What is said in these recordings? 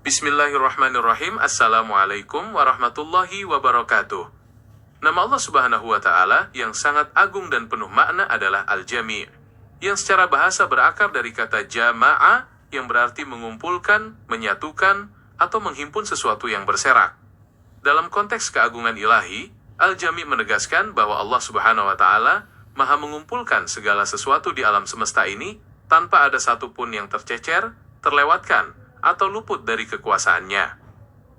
Bismillahirrahmanirrahim. Assalamualaikum warahmatullahi wabarakatuh. Nama Allah Subhanahu wa Ta'ala yang sangat agung dan penuh makna adalah Al-Jami', yang secara bahasa berakar dari kata jama'a, yang berarti mengumpulkan, menyatukan, atau menghimpun sesuatu yang berserak. Dalam konteks keagungan ilahi, Al-Jami' menegaskan bahwa Allah Subhanahu wa Ta'ala Maha mengumpulkan segala sesuatu di alam semesta ini tanpa ada satupun yang tercecer, terlewatkan, atau luput dari kekuasaannya.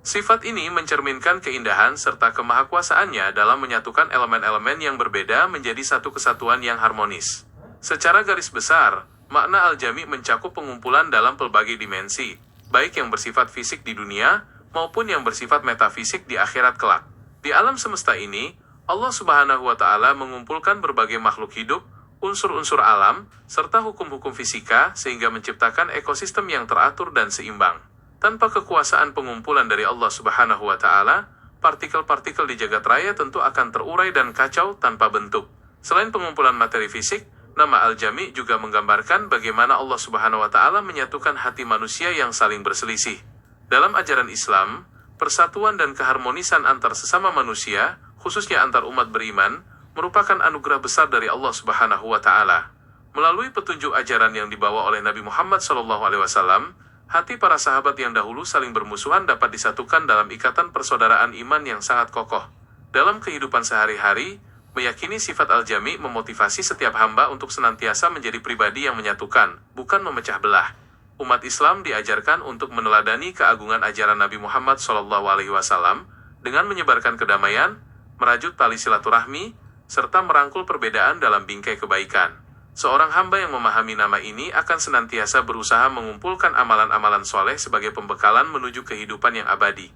Sifat ini mencerminkan keindahan serta kemahakuasaannya dalam menyatukan elemen-elemen yang berbeda menjadi satu kesatuan yang harmonis. Secara garis besar, makna Al-Jami' mencakup pengumpulan dalam pelbagai dimensi, baik yang bersifat fisik di dunia, maupun yang bersifat metafisik di akhirat kelak. Di alam semesta ini, Allah Subhanahu wa Ta'ala mengumpulkan berbagai makhluk hidup, unsur-unsur alam, serta hukum-hukum fisika sehingga menciptakan ekosistem yang teratur dan seimbang. Tanpa kekuasaan pengumpulan dari Allah Subhanahu wa Ta'ala, partikel-partikel di jagat raya tentu akan terurai dan kacau tanpa bentuk. Selain pengumpulan materi fisik, nama Al-Jami' juga menggambarkan bagaimana Allah Subhanahu wa Ta'ala menyatukan hati manusia yang saling berselisih. Dalam ajaran Islam, persatuan dan keharmonisan antar sesama manusia, khususnya antar umat beriman, merupakan anugerah besar dari Allah Subhanahu wa Ta'ala. Melalui petunjuk ajaran yang dibawa oleh Nabi Muhammad SAW, hati para sahabat yang dahulu saling bermusuhan dapat disatukan dalam ikatan persaudaraan iman yang sangat kokoh. Dalam kehidupan sehari-hari, meyakini sifat Al-Jami' memotivasi setiap hamba untuk senantiasa menjadi pribadi yang menyatukan, bukan memecah belah. Umat Islam diajarkan untuk meneladani keagungan ajaran Nabi Muhammad SAW dengan menyebarkan kedamaian, merajut tali silaturahmi, serta merangkul perbedaan dalam bingkai kebaikan. Seorang hamba yang memahami nama ini akan senantiasa berusaha mengumpulkan amalan-amalan soleh sebagai pembekalan menuju kehidupan yang abadi.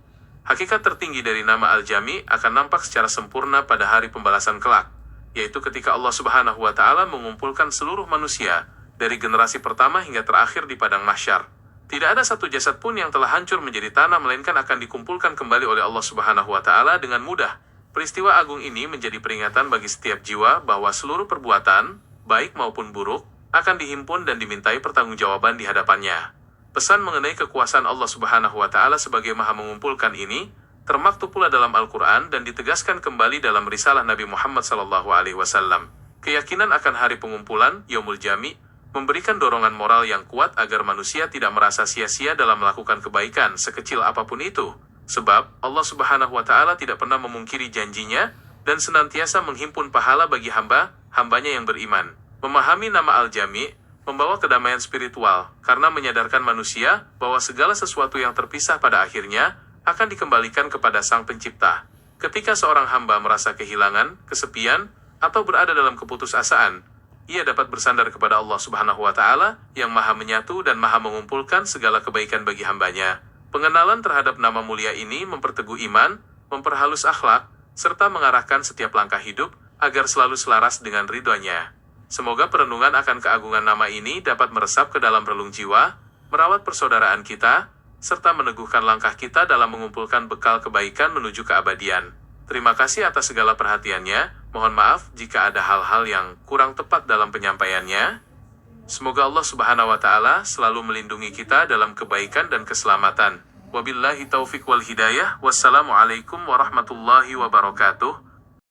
Hakikat tertinggi dari nama Al-Jami' akan nampak secara sempurna pada hari pembalasan kelak, yaitu ketika Allah Subhanahu wa Ta'ala mengumpulkan seluruh manusia dari generasi pertama hingga terakhir di padang mahsyar. Tidak ada satu jasad pun yang telah hancur menjadi tanah, melainkan akan dikumpulkan kembali oleh Allah Subhanahu wa Ta'ala dengan mudah. Peristiwa agung ini menjadi peringatan bagi setiap jiwa bahwa seluruh perbuatan, baik maupun buruk, akan dihimpun dan dimintai pertanggungjawaban di hadapannya. Pesan mengenai kekuasaan Allah Subhanahu wa Ta'ala sebagai Maha mengumpulkan ini termaktub pula dalam Al-Quran dan ditegaskan kembali dalam risalah Nabi Muhammad SAW. Keyakinan akan hari pengumpulan, Yaumul Jami', memberikan dorongan moral yang kuat agar manusia tidak merasa sia-sia dalam melakukan kebaikan sekecil apapun itu. Sebab Allah Subhanahu wa Ta'ala tidak pernah memungkiri janjinya dan senantiasa menghimpun pahala bagi hambanya yang beriman. Memahami nama Al-Jami' membawa kedamaian spiritual karena menyadarkan manusia bahwa segala sesuatu yang terpisah pada akhirnya akan dikembalikan kepada Sang Pencipta. Ketika seorang hamba merasa kehilangan, kesepian, atau berada dalam keputusasaan, ia dapat bersandar kepada Allah Subhanahu wa Ta'ala yang Maha menyatu dan Maha mengumpulkan segala kebaikan bagi hambanya. Pengenalan terhadap nama mulia ini memperteguh iman, memperhalus akhlak, serta mengarahkan setiap langkah hidup agar selalu selaras dengan ridhonya. Semoga perenungan akan keagungan nama ini dapat meresap ke dalam relung jiwa, merawat persaudaraan kita, serta meneguhkan langkah kita dalam mengumpulkan bekal kebaikan menuju keabadian. Terima kasih atas segala perhatiannya. Mohon maaf jika ada hal-hal yang kurang tepat dalam penyampaiannya. Semoga Allah Subhanahu wa Ta'ala selalu melindungi kita dalam kebaikan dan keselamatan. Wabillahi taufiq wal hidayah. Wassalamualaikum warahmatullahi wabarakatuh.